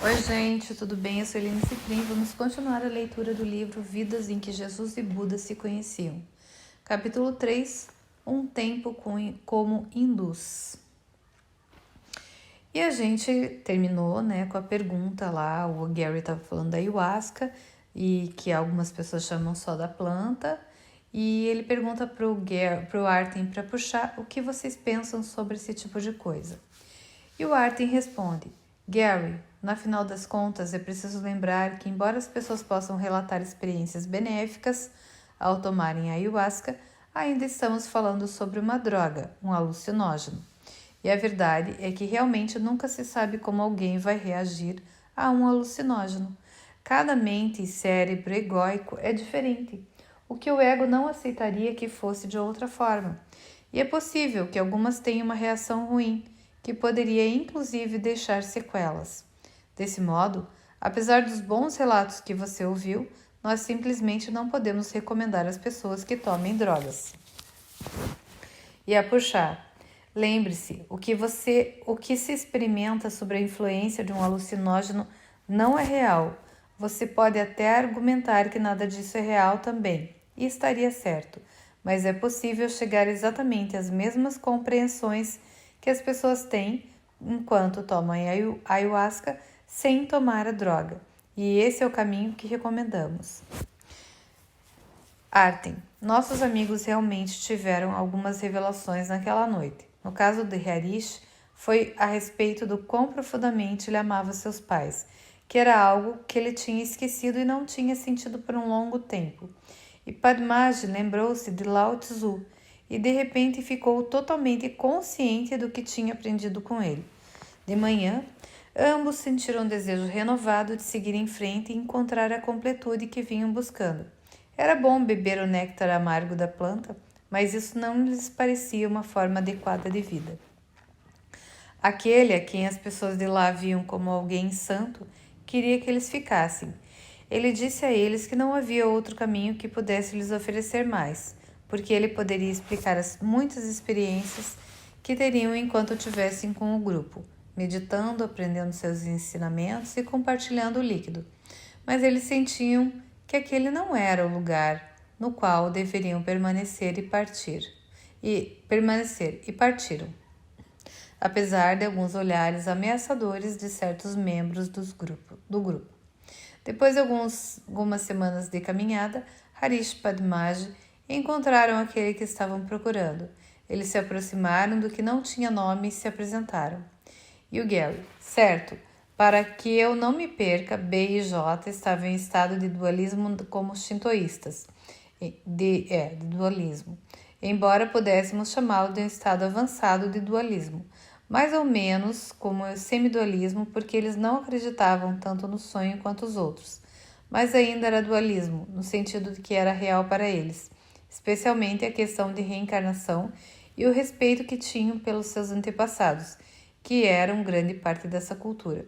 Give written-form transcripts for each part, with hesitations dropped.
Oi gente, tudo bem? Eu sou Eline Ciprim. Vamos continuar a leitura do livro Vidas em que Jesus e Buda se conheciam. Capítulo 3, Um tempo como hindus. E a gente terminou com a pergunta lá, o Gary estava falando da ayahuasca, e que algumas pessoas chamam só da planta, e ele pergunta pro Arten para puxar o que vocês pensam sobre esse tipo de coisa. E o Arten responde: Gary, na final das contas, é preciso lembrar que, embora as pessoas possam relatar experiências benéficas ao tomarem ayahuasca, ainda estamos falando sobre uma droga, um alucinógeno. E a verdade é que realmente nunca se sabe como alguém vai reagir a um alucinógeno. Cada mente e cérebro egóico é diferente, o que o ego não aceitaria que fosse de outra forma. E é possível que algumas tenham uma reação ruim, que poderia inclusive deixar sequelas. Desse modo, apesar dos bons relatos que você ouviu, nós simplesmente não podemos recomendar às pessoas que tomem drogas. E a puxar. Lembre-se, o que se experimenta sobre a influência de um alucinógeno não é real. Você pode até argumentar que nada disso é real também, e estaria certo, mas é possível chegar exatamente às mesmas compreensões que as pessoas têm enquanto tomam ayahuasca sem tomar a droga, e esse é o caminho que recomendamos. Arten, nossos amigos realmente tiveram algumas revelações naquela noite. No caso de Harish, foi a respeito do quão profundamente ele amava seus pais, que era algo que ele tinha esquecido e não tinha sentido por um longo tempo. E Padmaj lembrou-se de Lao Tzu e de repente ficou totalmente consciente do que tinha aprendido com ele. De manhã, ambos sentiram um desejo renovado de seguir em frente e encontrar a completude que vinham buscando. Era bom beber o néctar amargo da planta, mas isso não lhes parecia uma forma adequada de vida. Aquele a quem as pessoas de lá viam como alguém santo queria que eles ficassem. Ele disse a eles que não havia outro caminho que pudesse lhes oferecer mais, porque ele poderia explicar as muitas experiências que teriam enquanto estivessem com o grupo, meditando, aprendendo seus ensinamentos e compartilhando o líquido. Mas eles sentiam que aquele não era o lugar no qual deveriam permanecer e partiram, apesar de alguns olhares ameaçadores de certos membros do grupo. Depois de algumas semanas de caminhada, Harish e Padmaj encontraram aquele que estavam procurando. Eles se aproximaram do que não tinha nome e se apresentaram. E o Gary, certo, para que eu não me perca, B e J estavam em estado de dualismo como shintoístas, de dualismo, embora pudéssemos chamá-lo de um estado avançado de dualismo, mais ou menos como o semidualismo, porque eles não acreditavam tanto no sonho quanto os outros, mas ainda era dualismo, no sentido de que era real para eles, especialmente a questão de reencarnação e o respeito que tinham pelos seus antepassados, que eram grande parte dessa cultura.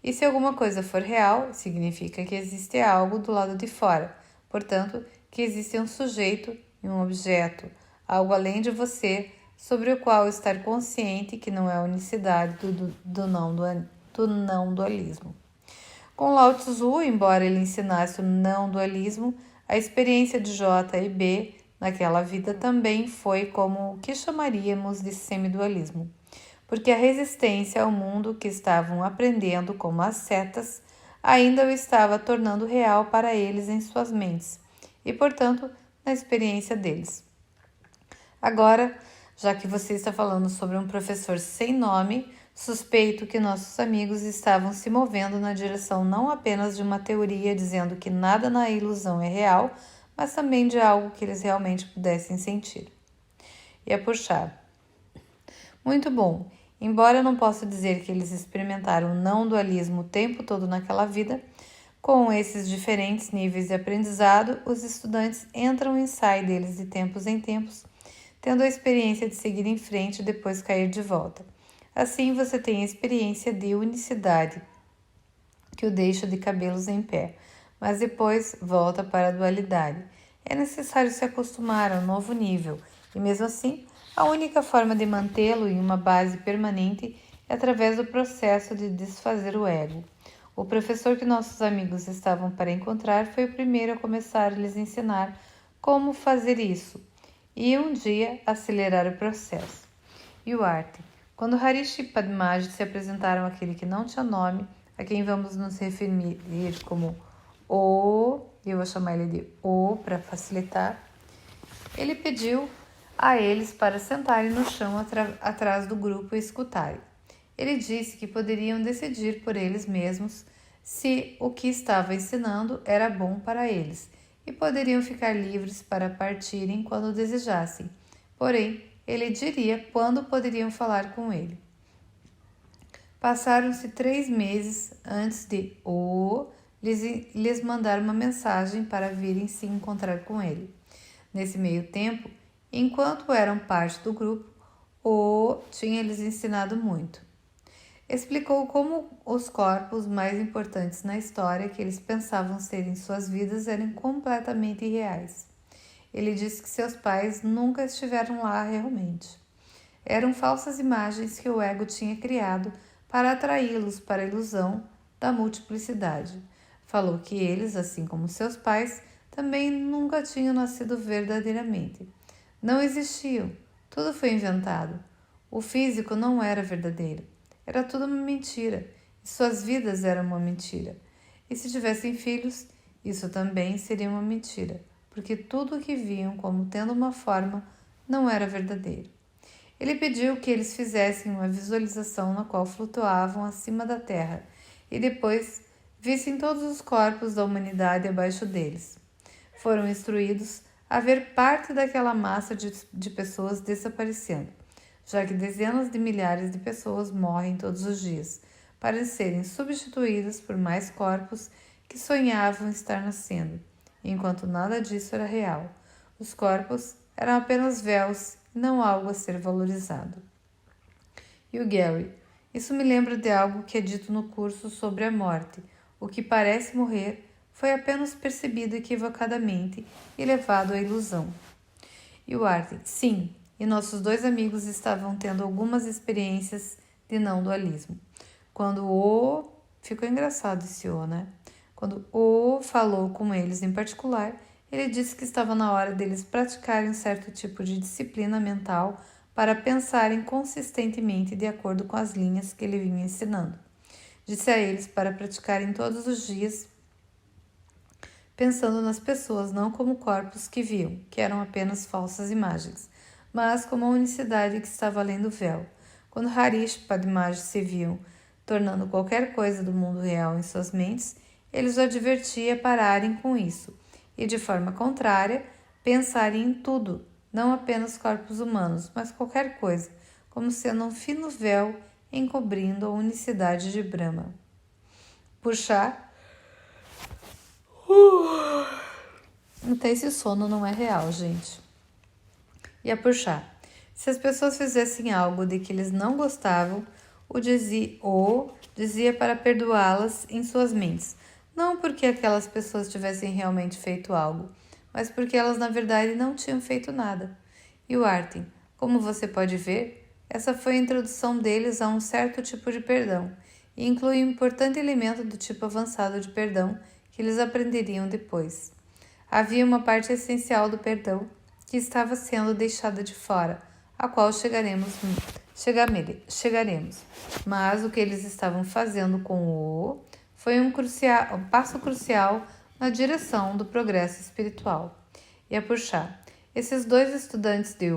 E se alguma coisa for real, significa que existe algo do lado de fora, portanto, que existe um sujeito e um objeto, algo além de você, sobre o qual estar consciente que não é a unicidade do não dualismo. Com Lao Tzu, embora ele ensinasse o não dualismo, a experiência de J e B naquela vida também foi como o que chamaríamos de semidualismo, porque a resistência ao mundo que estavam aprendendo como as setas ainda o estava tornando real para eles em suas mentes e, portanto, na experiência deles. Agora, já que você está falando sobre um professor sem nome, suspeito que nossos amigos estavam se movendo na direção não apenas de uma teoria dizendo que nada na ilusão é real, mas também de algo que eles realmente pudessem sentir. E a puxar. Muito bom. Embora eu não possa dizer que eles experimentaram o não dualismo o tempo todo naquela vida, com esses diferentes níveis de aprendizado, os estudantes entram e saem deles de tempos em tempos, tendo a experiência de seguir em frente e depois cair de volta. Assim, você tem a experiência de unicidade, que o deixa de cabelos em pé, mas depois volta para a dualidade. É necessário se acostumar ao novo nível, e mesmo assim, a única forma de mantê-lo em uma base permanente é através do processo de desfazer o ego. O professor que nossos amigos estavam para encontrar foi o primeiro a começar a lhes ensinar como fazer isso e um dia acelerar o processo. E o Arthur. Quando Harish e Padmaj se apresentaram àquele que não tinha nome, a quem vamos nos referir como O, eu vou chamar ele de O para facilitar, ele pediu a eles para sentarem no chão atrás do grupo e escutarem. Ele disse que poderiam decidir por eles mesmos se o que estava ensinando era bom para eles e poderiam ficar livres para partirem quando desejassem. Porém, ele diria quando poderiam falar com ele. Passaram-se 3 meses antes de lhes mandar uma mensagem para virem se encontrar com ele. Nesse meio tempo, enquanto eram parte do grupo, tinha lhes ensinado muito. Explicou como os corpos mais importantes na história que eles pensavam ser em suas vidas eram completamente irreais. Ele disse que seus pais nunca estiveram lá realmente. Eram falsas imagens que o ego tinha criado para atraí-los para a ilusão da multiplicidade. Falou que eles, assim como seus pais, também nunca tinham nascido verdadeiramente. Não existiam, tudo foi inventado. O físico não era verdadeiro. Era tudo uma mentira, e suas vidas eram uma mentira. E se tivessem filhos, isso também seria uma mentira, porque tudo o que viam como tendo uma forma não era verdadeiro. Ele pediu que eles fizessem uma visualização na qual flutuavam acima da terra e depois vissem todos os corpos da humanidade abaixo deles. Foram instruídos a ver parte daquela massa de pessoas desaparecendo, já que dezenas de milhares de pessoas morrem todos os dias, para serem substituídas por mais corpos que sonhavam estar nascendo, enquanto nada disso era real. Os corpos eram apenas véus e não algo a ser valorizado. E o Gary. Isso me lembra de algo que é dito no curso sobre a morte. O que parece morrer foi apenas percebido equivocadamente e levado à ilusão. E o Arthur. Sim, e nossos 2 amigos estavam tendo algumas experiências de não dualismo. Quando ficou engraçado esse né? Quando falou com eles em particular, ele disse que estava na hora deles praticarem um certo tipo de disciplina mental para pensarem consistentemente de acordo com as linhas que ele vinha ensinando. Disse a eles para praticarem todos os dias, pensando nas pessoas não como corpos que viam, que eram apenas falsas imagens, mas como a unicidade que estava além do véu. Quando Harish e Padmaj se viam tornando qualquer coisa do mundo real em suas mentes, ele os advertia a pararem com isso e, de forma contrária, pensarem em tudo, não apenas corpos humanos, mas qualquer coisa, como sendo um fino véu encobrindo a unicidade de Brahma. Puxar. Até esse sono não é real, gente. E a puxar. Se as pessoas fizessem algo de que eles não gostavam, dizia para perdoá-las em suas mentes. Não porque aquelas pessoas tivessem realmente feito algo, mas porque elas na verdade não tinham feito nada. E o Arthur, como você pode ver, essa foi a introdução deles a um certo tipo de perdão, e inclui um importante elemento do tipo avançado de perdão que eles aprenderiam depois. Havia uma parte essencial do perdão que estava sendo deixada de fora, a qual chegaremos. Mas o que eles estavam fazendo com foi um passo crucial na direção do progresso espiritual. E a puxar. Esses 2 estudantes de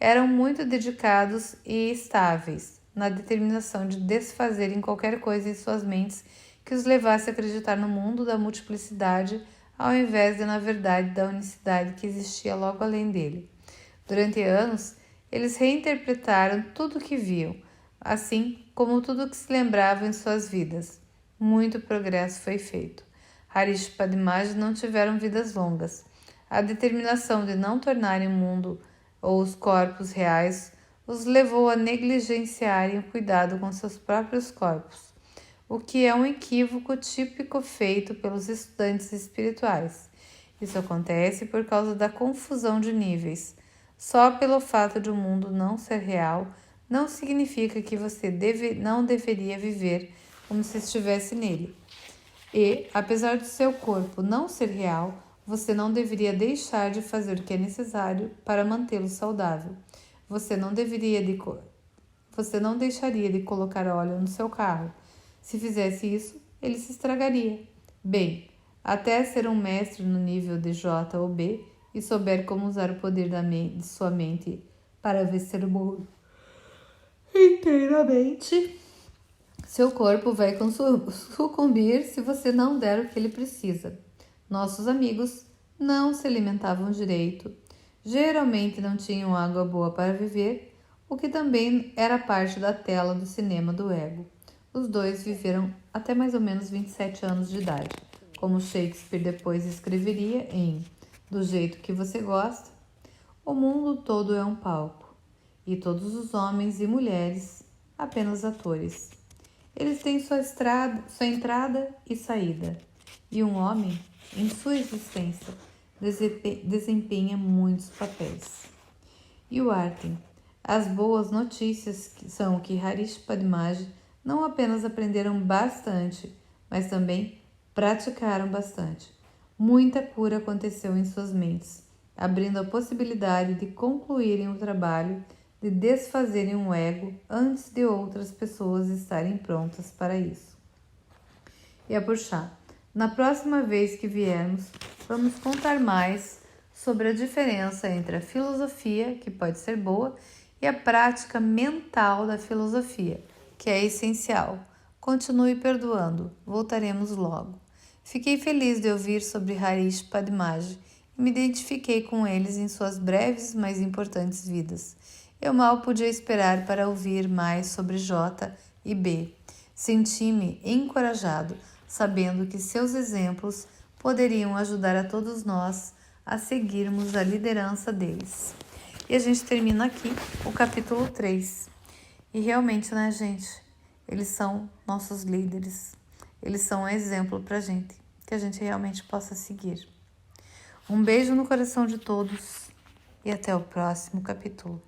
eram muito dedicados e estáveis na determinação de desfazerem qualquer coisa em suas mentes que os levasse a acreditar no mundo da multiplicidade ao invés de na verdade da unicidade que existia logo além dele. Durante anos, eles reinterpretaram tudo o que viam, assim como tudo o que se lembravam em suas vidas. Muito progresso foi feito. Harish e Padmaj não tiveram vidas longas. A determinação de não tornarem o mundo ou os corpos reais os levou a negligenciarem o cuidado com seus próprios corpos, o que é um equívoco típico feito pelos estudantes espirituais. Isso acontece por causa da confusão de níveis. Só pelo fato de o mundo não ser real, não significa que você não deveria viver como se estivesse nele. E, apesar do seu corpo não ser real, você não deveria deixar de fazer o que é necessário para mantê-lo saudável. Você não deixaria de colocar óleo no seu carro. Se fizesse isso, ele se estragaria. Bem, até ser um mestre no nível de J ou B e souber como usar o poder de sua mente para vencer o mundo inteiramente, seu corpo vai sucumbir se você não der o que ele precisa. Nossos amigos não se alimentavam direito, geralmente não tinham água boa para viver, o que também era parte da tela do cinema do ego. Os dois viveram até mais ou menos 27 anos de idade, como Shakespeare depois escreveria em Do Jeito que Você Gosta. O mundo todo é um palco, e todos os homens e mulheres apenas atores. Eles têm sua entrada e saída, e um homem, em sua existência, desempenha muitos papéis. E o Artem. As boas notícias são que Harish Padmaji não apenas aprenderam bastante, mas também praticaram bastante. Muita cura aconteceu em suas mentes, abrindo a possibilidade de concluírem o trabalho, de desfazerem o ego antes de outras pessoas estarem prontas para isso. E a puxar. Na próxima vez que viermos, vamos contar mais sobre a diferença entre a filosofia, que pode ser boa, e a prática mental da filosofia, que é essencial. Continue perdoando, voltaremos logo. Fiquei feliz de ouvir sobre Harish Padmaji e me identifiquei com eles em suas breves, mas importantes vidas. Eu mal podia esperar para ouvir mais sobre J e B. Senti-me encorajado, sabendo que seus exemplos poderiam ajudar a todos nós a seguirmos a liderança deles. E a gente termina aqui o capítulo 3. E realmente, né, gente? Eles são nossos líderes. Eles são um exemplo pra gente, que a gente realmente possa seguir. Um beijo no coração de todos e até o próximo capítulo.